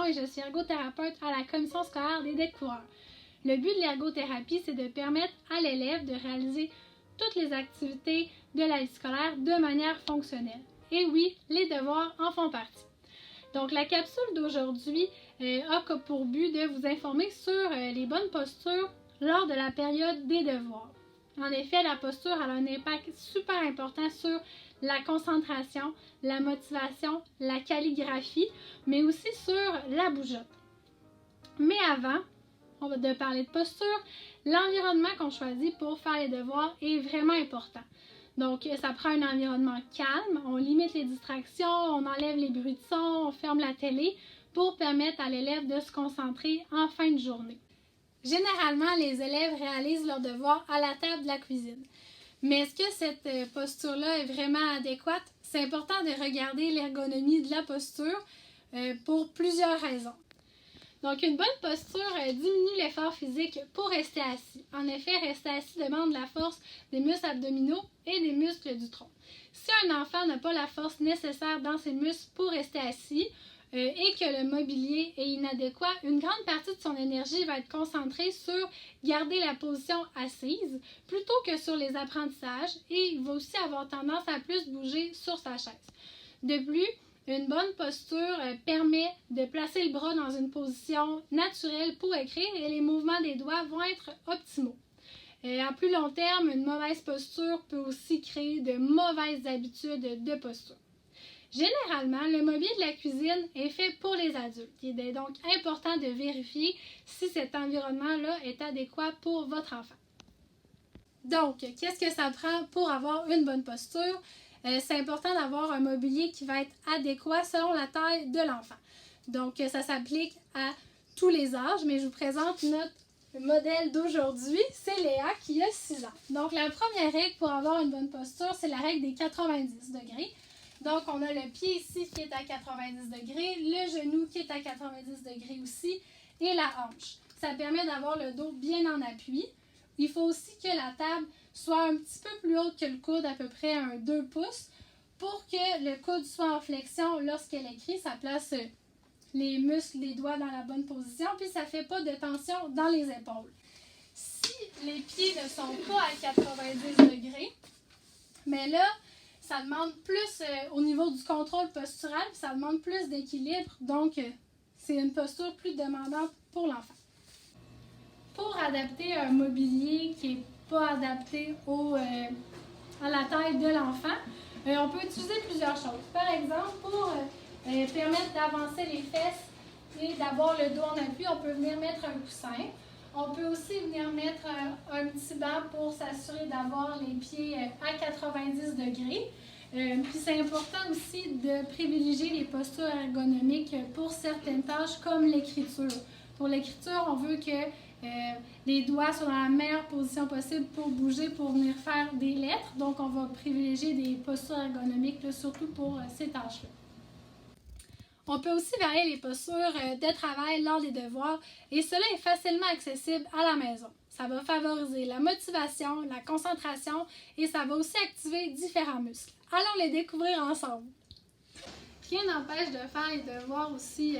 et je suis ergothérapeute à la commission scolaire des découvreurs. Le but de l'ergothérapie, c'est de permettre à l'élève de réaliser toutes les activités de la vie scolaire de manière fonctionnelle. Et oui, les devoirs en font partie. Donc, la capsule d'aujourd'hui a pour but de vous informer sur les bonnes postures lors de la période des devoirs. En effet, la posture a un impact super important sur la concentration, la motivation, la calligraphie, mais aussi sur la bougeotte. Mais avant de parler de posture, l'environnement qu'on choisit pour faire les devoirs est vraiment important. Donc, ça prend un environnement calme, on limite les distractions, on enlève les bruits de son, on ferme la télé pour permettre à l'élève de se concentrer en fin de journée. Généralement, les élèves réalisent leurs devoirs à la table de la cuisine. Mais est-ce que cette posture-là est vraiment adéquate? C'est important de regarder l'ergonomie de la posture pour plusieurs raisons. Donc, une bonne posture diminue l'effort physique pour rester assis. En effet, rester assis demande la force des muscles abdominaux et des muscles du tronc. Si un enfant n'a pas la force nécessaire dans ses muscles pour rester assis et que le mobilier est inadéquat, une grande partie de son énergie va être concentrée sur garder la position assise plutôt que sur les apprentissages et il va aussi avoir tendance à plus bouger sur sa chaise. De plus, une bonne posture permet de placer le bras dans une position naturelle pour écrire et les mouvements des doigts vont être optimaux. À plus long terme, une mauvaise posture peut aussi créer de mauvaises habitudes de posture. Généralement, le mobilier de la cuisine est fait pour les adultes. Il est donc important de vérifier si cet environnement-là est adéquat pour votre enfant. Donc, qu'est-ce que ça prend pour avoir une bonne posture? C'est important d'avoir un mobilier qui va être adéquat selon la taille de l'enfant. Donc, ça s'applique à tous les âges, mais je vous présente notre modèle d'aujourd'hui, c'est Léa qui a 6 ans. Donc, la première règle pour avoir une bonne posture, c'est la règle des 90 degrés. Donc, on a le pied ici qui est à 90 degrés, le genou qui est à 90 degrés aussi, et la hanche. Ça permet d'avoir le dos bien en appui. Il faut aussi que la table soit un petit peu plus haute que le coude, à peu près un 2 pouces, pour que le coude soit en flexion lorsqu'elle écrit. Ça place les muscles des doigts dans la bonne position, puis ça ne fait pas de tension dans les épaules. Si les pieds ne sont pas à 90 degrés, mais là, ça demande plus au niveau du contrôle postural, puis ça demande plus d'équilibre, donc c'est une posture plus demandante pour l'enfant. Pour adapter un mobilier qui n'est pas adapté à la taille de l'enfant, on peut utiliser plusieurs choses. Par exemple, pour permettre d'avancer les fesses et d'avoir le dos en appui, on peut venir mettre un coussin. On peut aussi venir mettre un petit banc pour s'assurer d'avoir les pieds à 90 degrés. Puis c'est important aussi de privilégier les postures ergonomiques pour certaines tâches comme l'écriture. Pour l'écriture, on veut que les doigts soient dans la meilleure position possible pour bouger, pour venir faire des lettres. Donc, on va privilégier des postures ergonomiques, là, surtout pour ces tâches-là. On peut aussi varier les postures de travail lors des devoirs et cela est facilement accessible à la maison. Ça va favoriser la motivation, la concentration et ça va aussi activer différents muscles. Allons les découvrir ensemble. Rien n'empêche de faire les devoirs aussi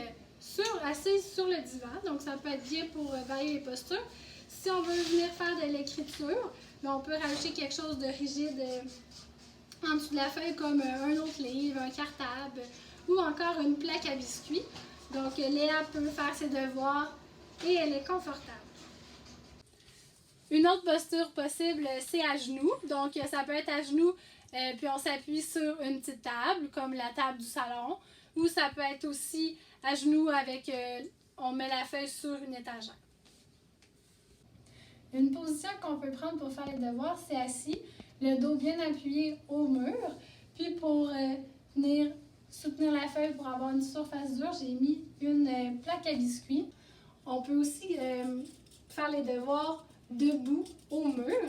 assis sur le divan, donc ça peut être bien pour varier les postures. Si on veut venir faire de l'écriture, on peut rajouter quelque chose de rigide en dessous de la feuille comme un autre livre, un cartable ou encore une plaque à biscuits. Donc Léa peut faire ses devoirs et elle est confortable. Une autre posture possible, c'est à genoux. Donc ça peut être à genoux, puis on s'appuie sur une petite table comme la table du salon, ou ça peut être aussi à genoux avec, on met la feuille sur une étagère. Une position qu'on peut prendre pour faire les devoirs, c'est assis, le dos bien appuyé au mur. Puis pour venir soutenir la feuille pour avoir une surface dure, j'ai mis une plaque à biscuits. On peut aussi faire les devoirs debout au mur.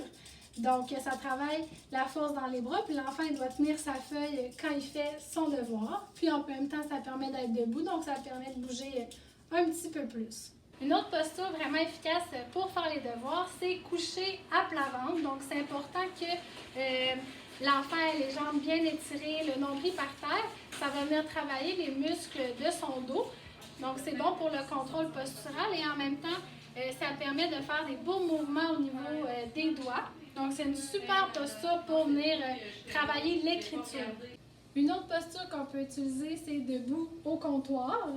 Donc, ça travaille la force dans les bras, puis l'enfant il doit tenir sa feuille quand il fait son devoir. Puis en même temps, ça permet d'être debout, donc ça permet de bouger un petit peu plus. Une autre posture vraiment efficace pour faire les devoirs, c'est coucher à plat ventre. Donc, c'est important que l'enfant ait les jambes bien étirées, le nombril par terre. Ça va venir travailler les muscles de son dos. Donc, c'est bon pour le contrôle postural et en même temps, ça permet de faire des beaux mouvements au niveau des doigts. Donc, c'est une super posture pour venir travailler l'écriture. Une autre posture qu'on peut utiliser, c'est debout au comptoir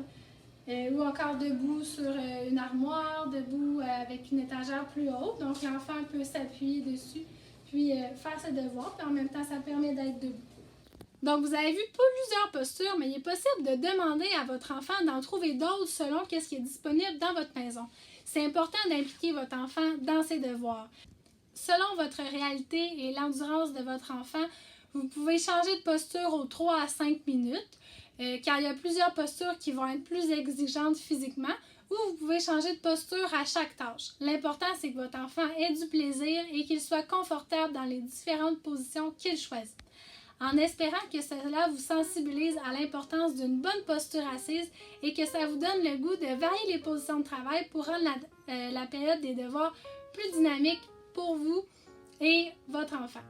ou encore debout sur une armoire, debout avec une étagère plus haute. Donc, l'enfant peut s'appuyer dessus puis faire ses devoirs, puis en même temps, ça permet d'être debout. Donc, vous avez vu plusieurs postures, mais il est possible de demander à votre enfant d'en trouver d'autres selon ce qui est disponible dans votre maison. C'est important d'impliquer votre enfant dans ses devoirs. Selon votre réalité et l'endurance de votre enfant, vous pouvez changer de posture aux 3 à 5 minutes, car il y a plusieurs postures qui vont être plus exigeantes physiquement, ou vous pouvez changer de posture à chaque tâche. L'important, c'est que votre enfant ait du plaisir et qu'il soit confortable dans les différentes positions qu'il choisit. En espérant que cela vous sensibilise à l'importance d'une bonne posture assise et que ça vous donne le goût de varier les positions de travail pour rendre la période des devoirs plus dynamique pour vous et votre enfant.